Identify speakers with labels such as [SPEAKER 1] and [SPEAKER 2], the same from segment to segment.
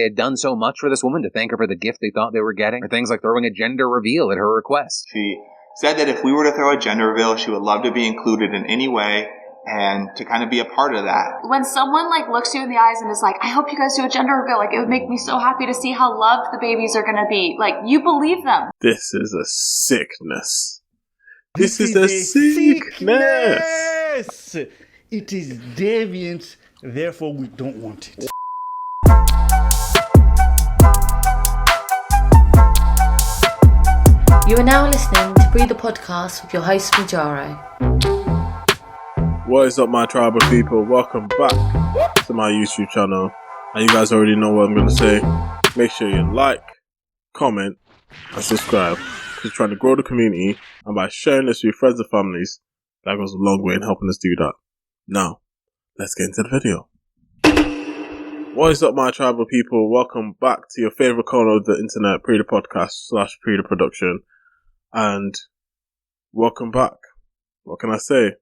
[SPEAKER 1] They had done so much for this woman to thank her for the gift they thought they were getting, or things like throwing a gender reveal at her request.
[SPEAKER 2] She said that if we were to throw a gender reveal, she would love to be included in any way and to kind of be a part of that.
[SPEAKER 3] When someone looks you in the eyes and is like, I hope you guys do a gender reveal, it would make me so happy to see how loved the babies are going to be. You believe them.
[SPEAKER 4] This is a sickness. This is a sickness.
[SPEAKER 5] It is deviant, therefore we don't want it.
[SPEAKER 6] You are now listening to Pree Da Podcast with your host, Mujaro.
[SPEAKER 4] What is up, my tribal people? Welcome back to my YouTube channel. And you guys already know what I'm going to say. Make sure you like, comment, and subscribe. We're trying to grow the community, and by sharing this with your friends and families, that goes a long way in helping us do that. Now, let's get into the video. What is up, my tribal people? Welcome back to your favorite corner of the internet, Pree Da Podcast / Pree Da Production. And welcome back. What can I say?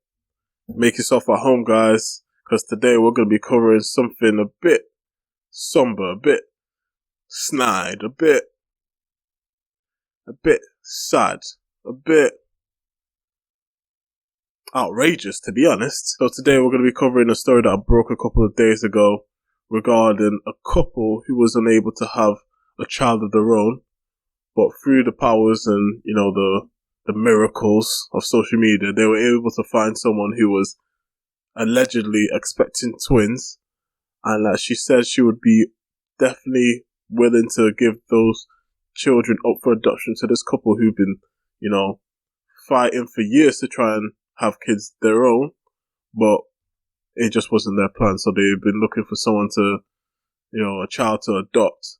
[SPEAKER 4] Make yourself at home, guys, because today we're going to be covering something a bit somber, a bit snide, a bit sad, a bit outrageous, to be honest. So today we're going to be covering a story that broke a couple of days ago regarding a couple who was unable to have a child of their own, but through the powers and, the miracles of social media, they were able to find someone who was allegedly expecting twins, and that she said she would be definitely willing to give those children up for adoption to this couple who've been, fighting for years to try and have kids their own, but it just wasn't their plan. So they've been looking for someone to, a child to adopt,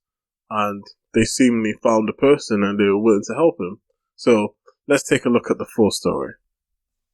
[SPEAKER 4] and they seemingly found a person and they were willing to help him. So let's take a look at the full story.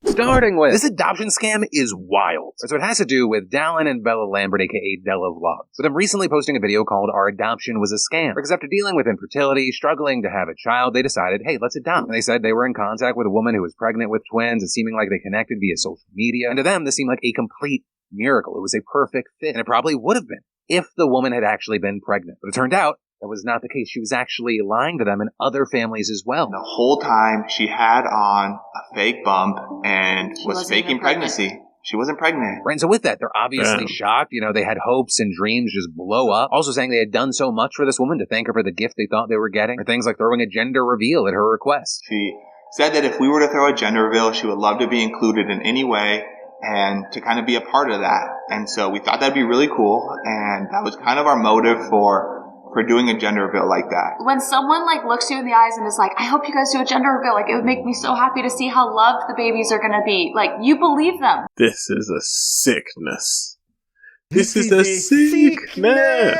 [SPEAKER 1] Starting with, this adoption scam is wild. So it has to do with Dallin and Bella Lambert, aka Della Vlogs, with them recently posting a video called Our Adoption Was a Scam. Because after dealing with infertility, struggling to have a child, they decided, hey, let's adopt. And they said they were in contact with a woman who was pregnant with twins and seeming like they connected via social media. And to them, this seemed like a complete miracle. It was a perfect fit. And it probably would have been if the woman had actually been pregnant. But it turned out that was not the case. She was actually lying to them and other families as well.
[SPEAKER 2] The whole time she had on a fake bump and was faking pregnancy. She wasn't pregnant.
[SPEAKER 1] Right, and so with that, they're obviously shocked. They had hopes and dreams just blow up. Also saying they had done so much for this woman to thank her for the gift they thought they were getting, or things like throwing a gender reveal at her request.
[SPEAKER 2] She said that if we were to throw a gender reveal, she would love to be included in any way and to kind of be a part of that. And so we thought that'd be really cool, and that was kind of our motive for doing a gender reveal like that.
[SPEAKER 3] When someone looks you in the eyes and is like, I hope you guys do a gender reveal, it would make me so happy to see how loved the babies are going to be. You believe them.
[SPEAKER 4] This is a sickness. This is a sickness.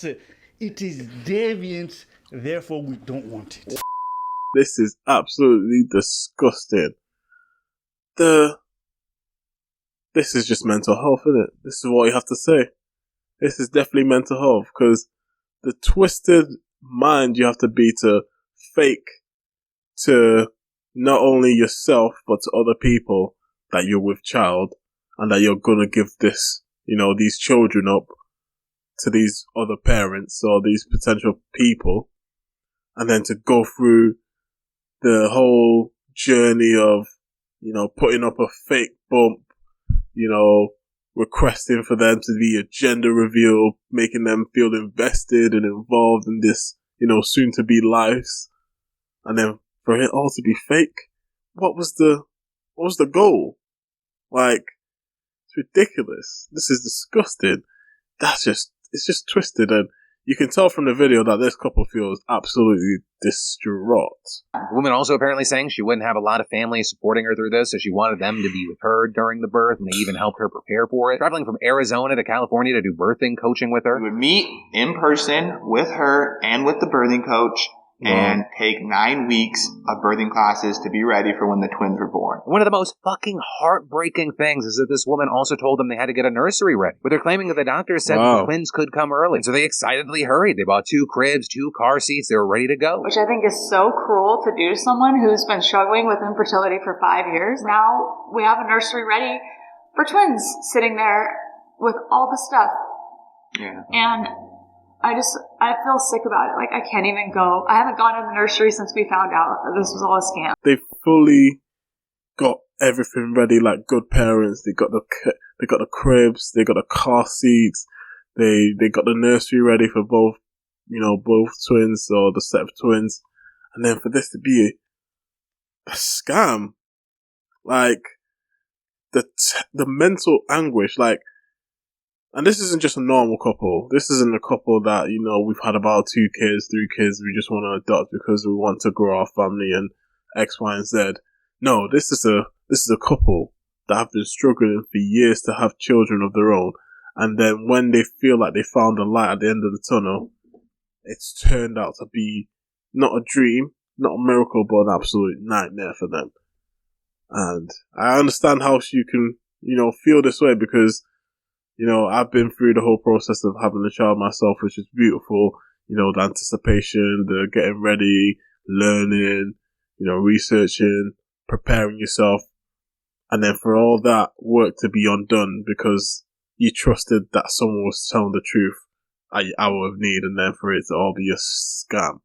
[SPEAKER 5] It is deviant, therefore we don't want it.
[SPEAKER 4] This is absolutely disgusting. This is just mental health, isn't it? This is what you have to say. This is definitely mental health, because the twisted mind you have to be to fake to not only yourself but to other people that you're with child and that you're gonna give this, these children up to these other parents or these potential people, and then to go through the whole journey of, putting up a fake bump, requesting for them to be a gender reveal, making them feel invested and involved in this, soon to be lives. And then for it all to be fake, what was the goal? It's ridiculous. This is disgusting. It's just twisted, and you can tell from the video that this couple feels absolutely distraught.
[SPEAKER 1] The woman also apparently saying she wouldn't have a lot of family supporting her through this, so she wanted them to be with her during the birth, and they even helped her prepare for it. Traveling from Arizona to California to do birthing coaching with her.
[SPEAKER 2] We would meet in person with her and with the birthing coach and take 9 weeks of birthing classes to be ready for when the twins were born.
[SPEAKER 1] One of the most fucking heartbreaking things is that this woman also told them they had to get a nursery ready, with her claiming that the doctor said the twins could come early. So they excitedly hurried. They bought 2 cribs, 2 car seats. They were ready to go.
[SPEAKER 3] Which I think is so cruel to do to someone who's been struggling with infertility for 5 years. Now we have a nursery ready for twins sitting there with all the stuff.
[SPEAKER 2] Yeah.
[SPEAKER 3] And I feel sick about it. Like, I can't even go. I haven't gone in the nursery since we found out that this was all a scam.
[SPEAKER 4] They fully got everything ready like good parents. They got the cribs, they got the car seats, they got the nursery ready for both, both twins or the set of twins. And then for this to be a scam, like the mental anguish, like, and this isn't just a normal couple. This isn't a couple that, we've had about 2 kids, 3 kids, we just want to adopt because we want to grow our family and X, Y, and Z. No, this is a couple that have been struggling for years to have children of their own. And then when they feel like they found a light at the end of the tunnel, it's turned out to be not a dream, not a miracle, but an absolute nightmare for them. And I understand how you can, feel this way because, I've been through the whole process of having a child myself, which is beautiful. The anticipation, the getting ready, learning, researching, preparing yourself. And then for all that work to be undone because you trusted that someone was telling the truth at your hour of need, and then for it to all be a scam.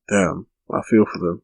[SPEAKER 4] Damn, I feel for them.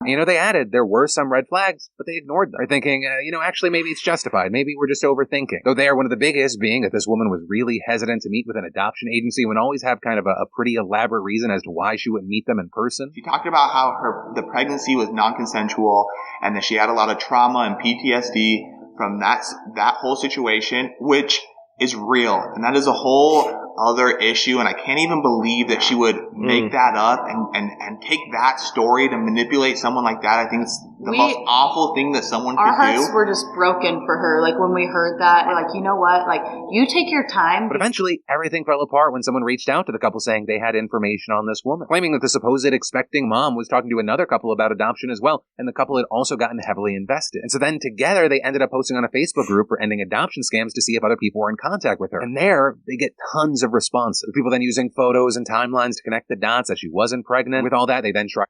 [SPEAKER 1] They added there were some red flags, but they ignored them. They're thinking, actually maybe it's justified. Maybe we're just overthinking. Though they are one of the biggest being that this woman was really hesitant to meet with an adoption agency when always have kind of a pretty elaborate reason as to why she wouldn't meet them in person.
[SPEAKER 2] She talked about how the pregnancy was non-consensual and that she had a lot of trauma and PTSD from that whole situation, which is real. And that is a whole other issue, and I can't even believe that she would make that up and take that story to manipulate someone like that. I think it's the most awful thing that someone could do.
[SPEAKER 3] Our hearts were just broken for her. Like, when we heard that, we're like, you know what? Like, you take your time.
[SPEAKER 1] But eventually, everything fell apart when someone reached out to the couple saying they had information on this woman, claiming that the supposed expecting mom was talking to another couple about adoption as well, and the couple had also gotten heavily invested. And so then together, they ended up posting on a Facebook group for ending adoption scams to see if other people were in contact with her. And there, they get tons of responses. People then using photos and timelines to connect the dots that she wasn't pregnant. With all that, they then tried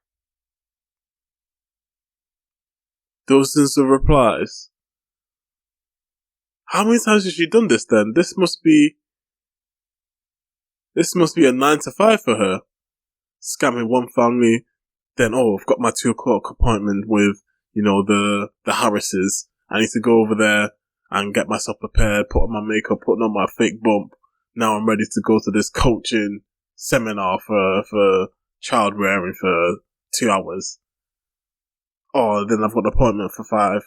[SPEAKER 4] dozens of replies. How many times has she done this then? This must be a 9 to 5 for her. Scamming one family, then I've got my 2 o'clock appointment with, the Harrises. I need to go over there and get myself prepared, put on my makeup, put on my fake bump. Now I'm ready to go to this coaching seminar for child rearing for 2 hours. Oh, then I've got an appointment for 5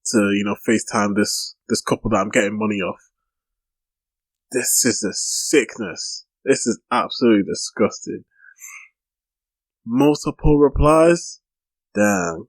[SPEAKER 4] to, FaceTime this couple that I'm getting money off. This is a sickness. This is absolutely disgusting. Multiple replies? Damn.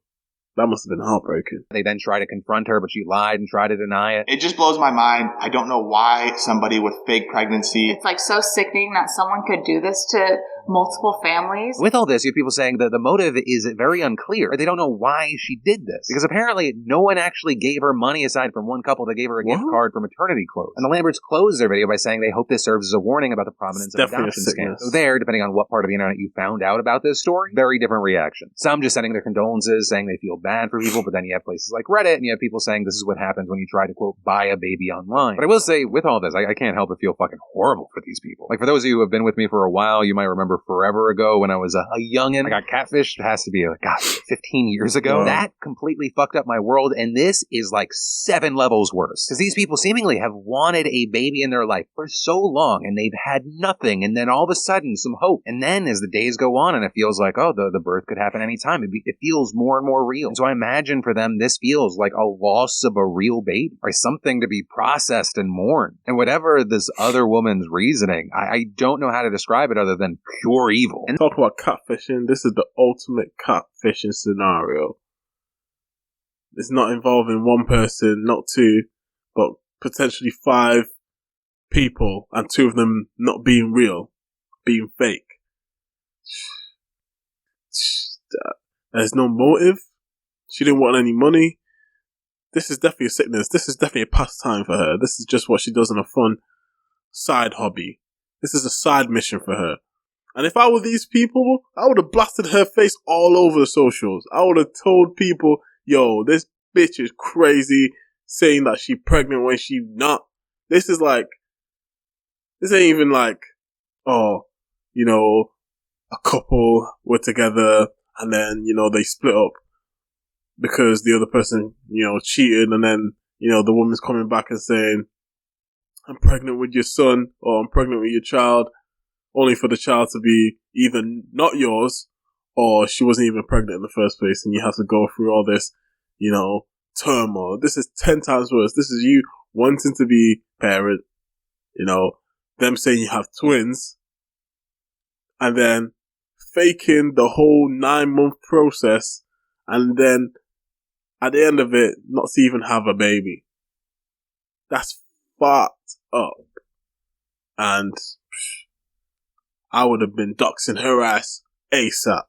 [SPEAKER 4] That must have been heartbreaking.
[SPEAKER 1] They then try to confront her, but she lied and tried to deny it.
[SPEAKER 2] It just blows my mind. I don't know why somebody with fake pregnancy.
[SPEAKER 3] It's like so sickening that someone could do this to multiple families.
[SPEAKER 1] With all this, you have people saying that the motive is very unclear. They don't know why she did this. Because apparently no one actually gave her money aside from one couple that gave her a gift card for maternity clothes. And the Lamberts closed their video by saying they hope this serves as a warning about the prominence of adoption scams. So there, depending on what part of the internet you found out about this story, very different reactions. Some just sending their condolences, saying they feel bad for people, but then you have places like Reddit, and you have people saying this is what happens when you try to, quote, buy a baby online. But I will say, with all this, I can't help but feel fucking horrible for these people. Like, for those of you who have been with me for a while, you might remember forever ago when I was a youngin', I got catfished. It has to be, 15 years ago. Wow. That completely fucked up my world, and this is like 7 levels worse. Because these people seemingly have wanted a baby in their life for so long, and they've had nothing, and then all of a sudden, some hope. And then as the days go on, and it feels like, the birth could happen anytime, it feels more and more real. And so I imagine for them, this feels like a loss of a real baby, or something to be processed and mourned. And whatever this other woman's reasoning, I don't know how to describe it other than pure evil. And
[SPEAKER 4] talk about catfishing. This is the ultimate catfishing scenario. It's not involving one person, not 2, but potentially 5 people, and 2 of them not being real, being fake. There's no motive. She didn't want any money. This is definitely a sickness. This is definitely a pastime for her. This is just what she does in a fun side hobby. This is a side mission for her. And if I were these people, I would have blasted her face all over the socials. I would have told people, yo, this bitch is crazy, saying that she's pregnant when she's not. This is like This ain't even like, oh, you know, a couple were together and then, you know, they split up because the other person, you know, cheated, and then, you know, the woman's coming back and saying, I'm pregnant with your son, or I'm pregnant with your child, only for the child to be either not yours, or she wasn't even pregnant in the first place, and you have to go through all this, you know, turmoil. This is 10 times worse. This is you wanting to be parent, you know, them saying you have twins, and then faking the whole 9-month process, and then at the end of it, not to even have a baby. That's fucked up. And I would have been doxing her ass ASAP.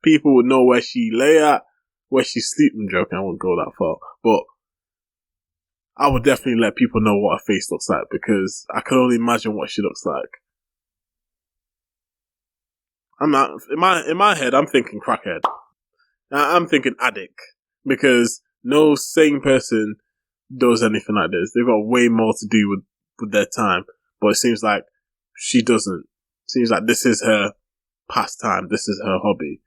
[SPEAKER 4] People would know where she lay at, where she sleep. I'm joking, I won't go that far. But I would definitely let people know what her face looks like, because I can only imagine what she looks like. I'm not, in my head, I'm thinking crackhead. I'm thinking addict. Because no sane person does anything like this. They've got way more to do with their time. But it seems like she doesn't. It seems like this is her pastime. This is her hobby.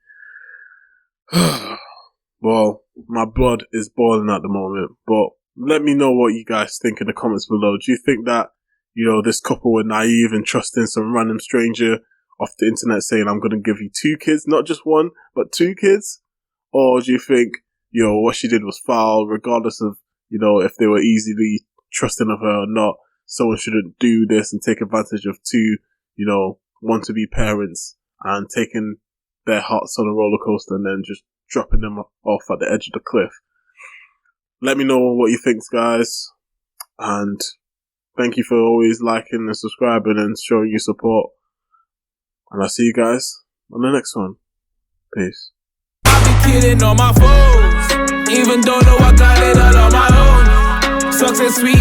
[SPEAKER 4] Well, my blood is boiling at the moment. But let me know what you guys think in the comments below. Do you think that, you know, this couple were naive and trusting some random stranger off the internet saying, I'm going to give you 2 kids, not just 1, but 2 kids? Or do you think, you know, what she did was foul, regardless of, you know, if they were easily trusting of her or not? Someone shouldn't do this and take advantage of 2, you know, want-to-be parents and taking their hearts on a roller coaster and then just dropping them off at the edge of the cliff. Let me know what you think, guys. And thank you for always liking and subscribing and showing your support. And I'll see you guys on the next one. Peace.
[SPEAKER 7] Kidding on my foes, even though I got it all on my own. Success sweet,